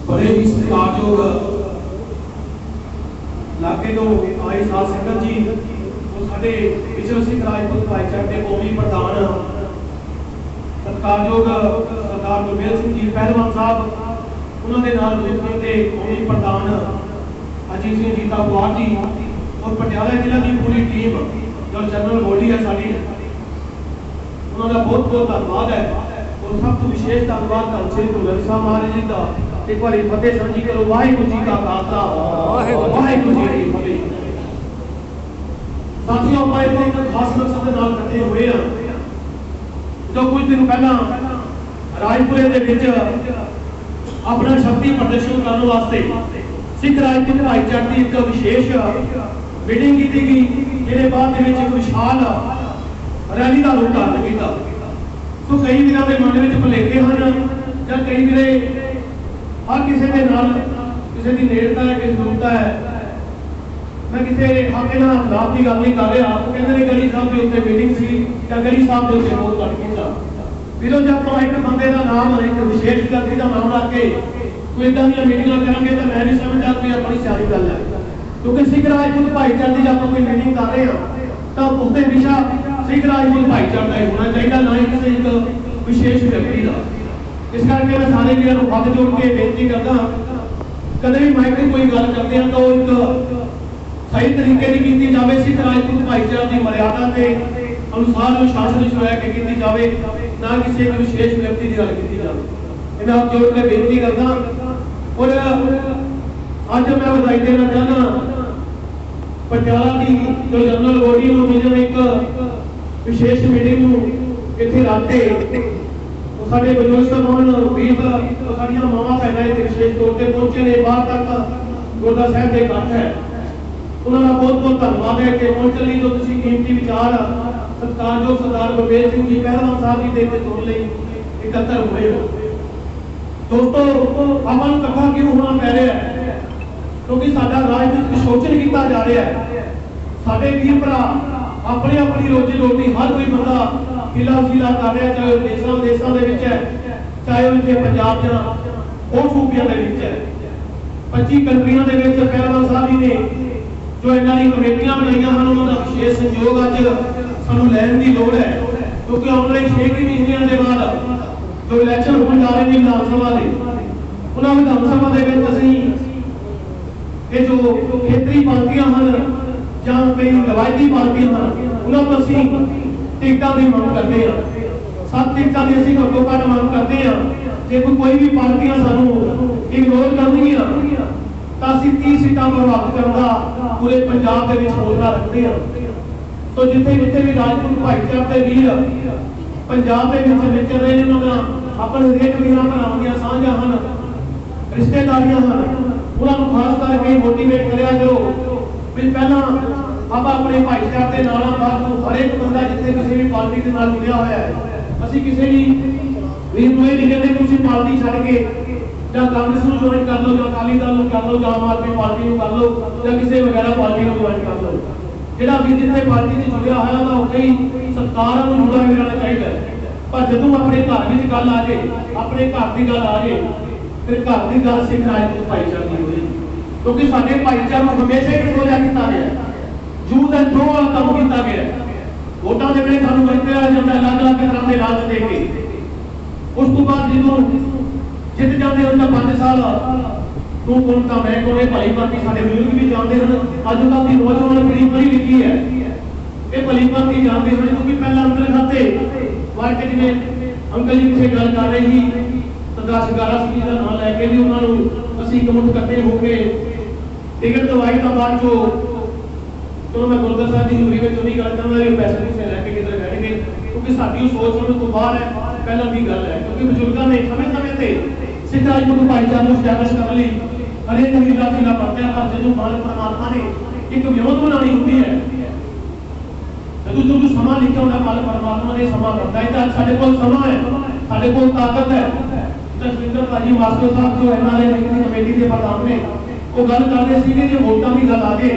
बड़े ही सत्कारयोग इलाके तो आए साध संगत जी और साडे विजय सिंह राजपूत भाईचारे के कौमी प्रधान सत्कारयोग सरदार गुरमेल सिंह जी पहलवान साहब उन्होंने दूसरे के कौमी प्रधान अजीत सिंह जी ताबवार जी और पटियाला जिला की पूरी टीम जो जनरल बॉडी है साड़ी उन्होंने बहुत बहुत धन्यवाद है और सब तो विशेष धन्यवाद धन श्री गुरु ग्रंथ साहब महाराज जी का एक बार फतेह साझी करो वाहिगुरू जी का खालसा वाहिगुरू जी की फतेह। साथियों ਆਪਾਂ ਇੱਥੇ ਇੱਕ ਖਾਸ ਮਕਸਦ ਨਾਲ ਇਕੱਠੇ ਹੋਏ ਹਾਂ। जो कुछ दिन पहला राजपुरे ਦੇ ਵਿੱਚ अपना शक्ति प्रदर्शन करने वास्ते सिख राजपूत भाईचारे की एक विशेष मीटिंग की गई जिहदे बाद एक विशाल रैली का रूप धारण किया। तो कई वीरों के मन में भुलेखे हैं या कई वीरे हर किसी के नाल किसी की नेड़ता है किसी दूरता है। मैं किसी हक ना खिलाफ की गल नहीं कर रहा। वो कहते गली साहब के उत्ते मीटिंग सी या गली साहब के उत्ते बहुत घट किया वीरों जब तो एक बंदे का नाम एक विशेष व्यक्ति का नाम रख के कोई इदा दी मीटिंग करेंगे तो मैं नहीं समझता कोई अपनी सियानी गल है। क्योंकि सिख राजपूत भाईचारे की जब कोई मीटिंग कर रहे हैं तो उसके विषय सिख राजपूत भाईचारे का ही होना चाहिए ना ही किसी एक विशेष व्यक्ति का। इस करके मैं सारे वीरों को हाथ जोड़ के बेनती करता कदे भी माइक की कोई गल करते हैं तो एक सही तरीके की की जाए सिख राजपूत भाईचारे की मर्यादा के अनुसार अनुशासन जो है कि की जाए ना किसी एक विशेष व्यक्ति की गल की जाए। मैं हाथ जोड़ के बेनती करता और आज मैं बधाई देना चाहना पटियाला की जो जनरल बॉडी मिलने एक विशेष मीटिंग इतने रखते साढ़े बजुर्ग साहब वीर साड़ियां मावां भैनां इतने विशेष तौर पर पहुंचे ने बाहर तक गुरद्वारा साहब के इकट्ठ है उन्होंने बहुत बहुत धन्यवाद है कि पहुंचने लिए जो तुम कीमती विचार सत्कारयोग सरदार गुरमेल सिंह जी पहलवान साहब जी देते सुन लिए इकट्ठा हुए हो। दोस्तों अपन कथा क्यों होना पै रहा है क्योंकि साडा राजनीतिक शोषण किया जा रहा है। साडे वीर भरा अपनी अपनी रोजी रोटी हर कोई बंदा हिला फीला कर रहा चाहे देशों देशों के विच है चाहे इतने पंजाब या और सूबिया के विच है 25 कंट्रियों के विच पहलवान साहब जी ने जो इन्होंने कमेटियां बनाई हैं उन्होंने विशेष सहयोग अज सानू लैन की लोड़ है क्योंकि आने वाले 6 महीनों के बाद जो इलैक्शन होने जा रहे हैं विधानसभा के उन्होंने विधानसभा के जो खेतरी पार्टियां हैं या कई रवायती पार्टियां हैं उन्होंने असीं टिकटां की मांग करते हैं 7 टिकटां की असीं घट्टो घट मांग करते हैं। जे कोई भी पार्टियां सानू इग्नोर करनगियां तो असीं 30 सीटां प्रभावित करने का पूरे पंजाब के विच हौसला रखते हैं। तो जिथे जिथे भी राजपूत भाईचारे के वीर पंजाब के विच विचर रहे हैं उन्होंने अपने हरेक वीरां भरावां दीयां साझां हन रिश्तेदारियां हन उन्होंने खास करके मोटिवेट करिया करो भी पहला आप अपने भाईचारे के नाल बाद हर एक बंदा जिथे किसी भी पार्टी के नाल जुड़िया होया है असीं किसी भी वीर नूं नहीं कहते तुसीं पार्टी छड्ड के या कांग्रेस नूं ज्वाइन कर लो या अकाली दल नूं कर लो या आम आदमी पार्टी नूं कर लो या किसी वगैरह पार्टी नूं ज्वाइन कर लो। जिहड़ा भी जिथे पार्टी से जुड़िया होया तां उत्थे ही सरकार नूं जुड़ा रहना चाहिए। पर जदों अपने घर विच गल आ जाए अपने घर की गल आ जाए फिर घर की गल सिख राजपूत भाईचारे की होई क्योंकि साडे भाईचारे नूं हमेशा ही खोजा किया गया यूथ एंड थ्रो वाला काम किया गया। वोटां दे वेले सानूं वरतिया जांदा अलग अलग तरह के लालच दे के उस तो बाद जदों जित जाते हैं 5 साल तू कौन का मैं कौन भली भांति साडे बुजुर्ग भी जानते हैं अजकल की नौजवान पीढ़ी पढ़ी लिखी है ये भली भांति जानते हैं क्योंकि पहला अंदर खाते वाके जिवें अंकल जी किसी गल कर रहे ही सरदार शंगारा सिंह जी का नाम लैके भी उन्होंने असीं इकमुठ इकट्ठे होकर टिकट दवाई तो बाद चो चलो मैं गुरद्वारा साहब की हजूरी में नहीं गल करना पैसे पूसे लैके किधर बैठ गए क्योंकि साडी सोच समझ तो बाहर है पहला भी गल है क्योंकि बजुर्गों ने समय समय से सिख राजपूत भाईचारे को स्टैबलिश करने लिए हरेक हीला फीला करते हैं पर जो मालिक परमात्मा ने एक व्यवस्था बनानी होती है जो समा लिखा होता मालिक परमात्मा ने समा करता है साढ़े को समा है साढ़े को ताकत है। जसविंदर भाजी मास्टर साहब जो एनआरए कमेटी के प्रधान ने वो गल करते थे जो वोटां की गल आ जाए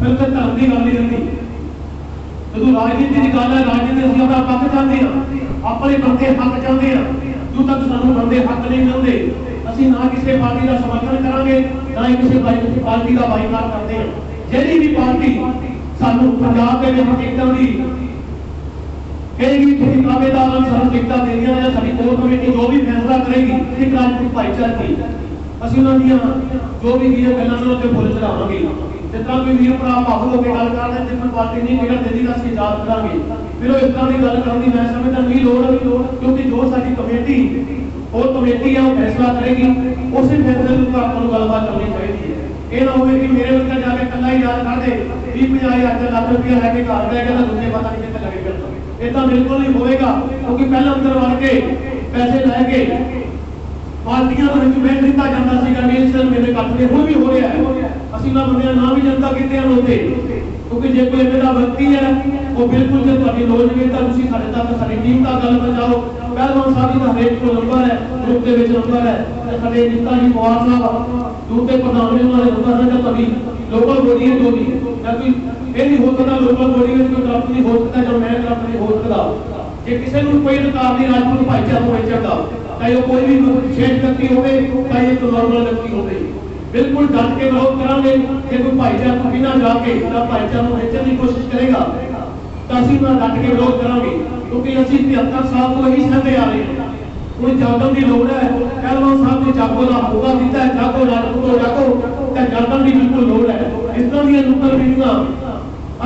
फिर तो धर्म की गल नहीं रहती जो राजनीति की गल है राजनीति असीं अपना पक्ष चाहते हैं अपने बंदे हक चाहते हैं जो तक सानू बंदे हक नहीं मिलते ਅਸੀਂ ਨਾ ਕਿਸੇ ਪਾਰਟੀ ਦਾ ਸਮਰਥਨ ਕਰਾਂਗੇ, ਨਾ ਹੀ ਕਿਸੇ ਪਾਰਟੀ ਦਾ ਬਾਈਕਾਟ ਕਰਦੇ ਹਾਂ। ਜਿਹੜੀ ਵੀ ਪਾਰਟੀ ਸਾਨੂੰ ਪੰਜਾਬ ਦੇ ਵਿੱਚ ਟਿਕਟਾਂ ਦੀ कहेगी ਤੁਸੀਂ ਕਾਬੇਦਾਰ ਨੂੰ ਸਾਨੂੰ ਟਿਕਟਾਂ ਦੇਣੀਆਂ ਜਾਂ ਸਾਡੀ ਕੋਰ ਕਮੇਟੀ ਜੋ ਵੀ ਫੈਸਲਾ ਕਰੇਗੀ ਸਿੱਖ ਰਾਜਪੂਤ ਭਾਈਚਾਰੇ ਦੀ, ਅਸੀਂ ਉਹਨਾਂ ਦੀਆਂ ਜੋ ਵੀ ਦੀਆਂ ਗੱਲਾਂ ਨੇ ਉੱਤੇ ਫੁੱਲ ਚੜਾਵਾਂਗੇ। ਜਿਸ ਤਰ੍ਹਾਂ ਕੋਈ ਵੀਰ ਭਰਾ ਭਾਵ ਹੋ ਕੇ ਗੱਲ ਕਰਦੇ ਜਿਸ ਨੂੰ ਪਾਰਟੀ ਨਹੀਂ ਟਿਕਟ ਦਿੰਦੀ ਤਾਂ ਅਸੀਂ ਯਾਦ ਕਰਾਂਗੇ। ਫਿਰ ਉਹ ਇਸ ਤਰ੍ਹਾਂ ਦੀ ਗੱਲ ਕਰਨ ਦੀ ਮੈਂ ਸਮਝਦਾ ਨਹੀਂ ਲੋੜ, ਕਿਉਂਕਿ ਜੋ ਸਾਡੀ ਕਮੇਟੀ ਉਹ ਕਮੇਟੀ ਆ ਉਹ ਫੈਸਲਾ ਕਰੇਗੀ, ਉਸੇ ਫੈਸਲੇ ਨੂੰ ਆਪਾਂ ਨੂੰ ਗੱਲਬਾਤ ਕਰਨੀ ਚਾਹੀਦੀ ਹੈ। ਇਹ ਨਾ ਹੋਵੇ ਕਿ ਮੇਰੇ ਵਰਗਾ ਜਾ ਕੇ ਇਕੱਲਾ ਹੀ ਯਾਦ ਕਰ ਦੇ 20-50 ਲੱਖ ਰੁਪਇਆ ਲੈ ਕੇ ਘਰ ਲੈ ਕੇ ਤਾਂ ਦੂਜੇ ਪਤਾ ਨਹੀਂ ਕਿੱਥੇ ਲੱਗੇ ਕਰਦਾ। ਇਹ ਤਾਂ ਬਿਲਕੁਲ ਨਹੀਂ ਹੋਵੇਗਾ, ਕਿਉਂਕਿ ਪਹਿਲਾਂ ਅੰਦਰ ਵੜ ਕੇ ਪੈਸੇ ਲੈ ਕੇ ਪਾਰਟੀਆਂ ਦੇ ਵਿੱਚ ਵੈਟ ਦਿੱਤਾ ਜਾਂਦਾ ਸੀਗਾ ਕਿ ਇਸ ਮੇਰੇ ਕੱਟ ਦੇ ਹੁਣ ਵੀ ਹੋ ਰਿਹਾ ਹੈ। ਅਸੀਂ ਨਾ ਬੰਦਿਆਂ ਨਾ ਵੀ ਜਨਤਾ ਕਿਤੇ ਹਨ ਉੱਥੇ, ਕਿਉਂਕਿ ਜੇ ਕੋਈ ਇਹਦੇ ਦਾ ਵਿਅਕਤੀ ਹੈ ਉਹ ਬਿਲਕੁਲ ਜੇ ਤੁਹਾਡੀ ਲੋੜ ਨਹੀਂ ਤਾਂ ਤੁਸੀਂ ਸਾਡੇ ਤੱਕ ਸਾਡੀ ਟੀਮ ਦਾ ਗੱਲ ਪਹੁੰਚਾਓ। ਪਹਿਲਵਾਨ ਸਾਹਿਬ ਦਾ ਹਰੇਕ ਕੋਲ ਨੰਬਰ ਹੈ, ਗਰੁੱਪ ਦੇ ਵਿੱਚ ਨੰਬਰ ਹੈ, ਤੇ ਸਾਡੇ ਨੀਤਾ ਜੀ ਪਵਾਰ ਸਾਹਿਬ ਦੂਤੇ ਪ੍ਰਧਾਨ ਨੇ ਉਹਨਾਂ ਦੇ ਨੰਬਰ ਹੈ। ਜਾਂ ਤੁਹਾਡੀ ਲੋਕਲ ਬੋਡੀ ਹੈ ਜੋ ਵੀ ਜਾਂ ਕੋਈ ਇਹ ਨਹੀਂ ਹੋ ਸਕਦਾ ਲੋਕਲ ਬੋਡੀ ਵਿੱਚ ਕੋਈ ਕਰਪਟ ਨਹੀਂ ਹੋ ਸਕਦਾ ਜਾਂ ਮੈਂ ਕਰਪਟ ਨਹੀਂ ਹੋ ਸਕਦਾ। ਜੇ ਕਿਸੇ ਨੂੰ ਕੋਈ ਅਧਿਕਾਰ ਨਹੀਂ ਰਾਜਪੂਤ ਭਾਈਚਾਰੇ ਨੂੰ ਵੇਚਣ ਦਾ, ਚਾਹੇ ਉਹ ਕੋਈ ਵੀ ਵਿਸ਼ੇਸ਼ ਵਿਅਕਤੀ ਹੋਵੇ ਚਾਹੇ ਇੱਕ ਨੋਰਮਲ ਵਿਅਕਤੀ ਹੋਵੇ, ਬਿਲਕੁਲ ਡਟ ਕੇ ਵਿਰੋਧ ਕਰਾਂਗੇ। ਜੇ ਕੋਈ ਭਾਈਚਾਰਾ ਤੋਂ ਬਿਨਾਂ ਜਾ ਕੇ ਤਾਂ ਭਾਈਚਾਰੇ ਨੂੰ ਵੇਚਣ ਦੀ ਕੋਸ਼ਿਸ਼ ਕਰੇਗਾ ਤਾਂ ਅਸੀਂ ਉਹਨਾਂ ਡਟ ਕੇ ਵਿਰੋਧ ਕਰਾਂਗੇ, ਕਿਉਂਕਿ ਅਸੀਂ 73 ਸਾਲ ਤੋਂ ਇਹੀ ਸਹਿੰਦੇ ਆ ਰਹੇ ਹਾਂ। ਹੁਣ ਜਾਗਣ ਦੀ ਲੋੜ ਹੈ। ਪਹਿਲਵਾਨ ਸਾਹਿਬ ਨੇ ਜਾਗੋ ਦਾ ਹੋਗਾ ਦਿੱਤਾ ਹੈ, ਜਾਗੋ ਰਾਜਪੂਤੋ ਜਾਗੋ, ਤੇ ਜਾਗਣ ਦੀ ਬਿਲਕੁਲ ਲੋੜ ਹੈ। ਇਸ ਤਰ੍ਹਾਂ ਦੀਆਂ ਨੁੱਕਰ ਮੀਟਿੰਗਾਂ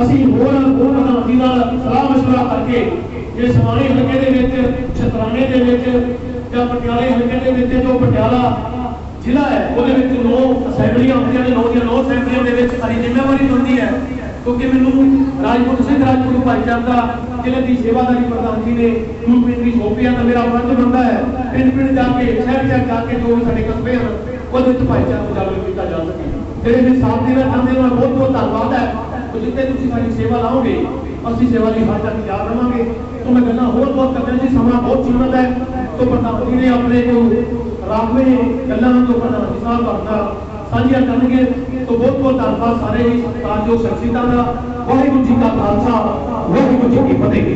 ਅਸੀਂ ਹੋਰ ਪ੍ਰਧਾਨ ਜੀ ਨਾਲ ਸਲਾਹ ਮਸ਼ਵਰਾ ਕਰਕੇ ਜੇ ਸਮਾਣੇ ਹਲਕੇ ਦੇ ਵਿੱਚ ਛਤਰਾਣੇ ਦੇ ਵਿੱਚ ਜਾਂ ਪਟਿਆਲੇ ਹਲਕੇ ਦੇ ਵਿੱਚ ਜੋ ਪਟਿਆਲਾ ਜ਼ਿਲ੍ਹਾ ਹੈ ਉਹਦੇ ਵਿੱਚ 9 ਅਸੈਂਬਲੀਆਂ ਹੁੰਦੀਆਂ ਨੇ, 9 ਦੀਆਂ 9 ਅਸੈਂਬਲੀਆਂ ਦੇ ਵਿੱਚ ਸਾਡੀ ਜ਼ਿੰਮੇਵਾਰੀ ਹੁੰਦੀ ਹੈ, ਕਿਉਂਕਿ ਮੈਨੂੰ ਰਾਜਪੂਤ ਸਿੱਖ ਰਾਜਪੂਤ ਭਾਈਚਾਰੇ ਦਾ ਜ਼ਿਲ੍ਹੇ ਦੀ ਸੇਵਾਦਾਰੀ ਪ੍ਰਧਾਨ ਜੀ ਨੇ ਨੂੰ ਪਿੰਡ ਦੀ ਸੌਂਪਿਆ ਤਾਂ ਮੇਰਾ ਫਰਜ਼ ਬਣਦਾ ਹੈ ਪਿੰਡ ਪਿੰਡ ਜਾ ਕੇ ਸ਼ਹਿਰ ਸ਼ਹਿਰ ਜਾ ਕੇ ਜੋ ਵੀ ਸਾਡੇ ਕਸਬੇ ਹਨ ਉਹਦੇ ਵਿੱਚ ਭਾਈਚਾਰਾ ਨੂੰ ਜਾਗਰੂਕ ਕੀਤਾ ਜਾ ਸਕੇ। ਜਿਹੜੇ ਵੀ ਸਾਥ ਦੇਣਾ ਚਾਹੁੰਦੇ ਉਹਨਾਂ ਦਾ ਬਹੁਤ ਬਹੁਤ ਧੰਨਵਾਦ ਹੈ। ਜਿੱਥੇ ਤੁਸੀਂ ਸਾਡੀ ਸੇਵਾ ਲਾਓਗੇ ਅਸੀਂ ਸੇਵਾ ਲਈ ਹਰ ਤੱਕ ਯਾਦ ਰਵਾਂਗੇ। तो मैं कहना होर बहुत करना जी, समा बहुत कीमत है। तो प्रधानमंत्री ने अपने जो राखवे गल्लां जो प्रधानमंत्री साहब अपना साझिया करनगे तो बहुत बहुत धन्यवाद सारे कारजोग शख्सियतां दा। वाहिगुरू जी का खालसा वाहिगुरू जी की फतेह।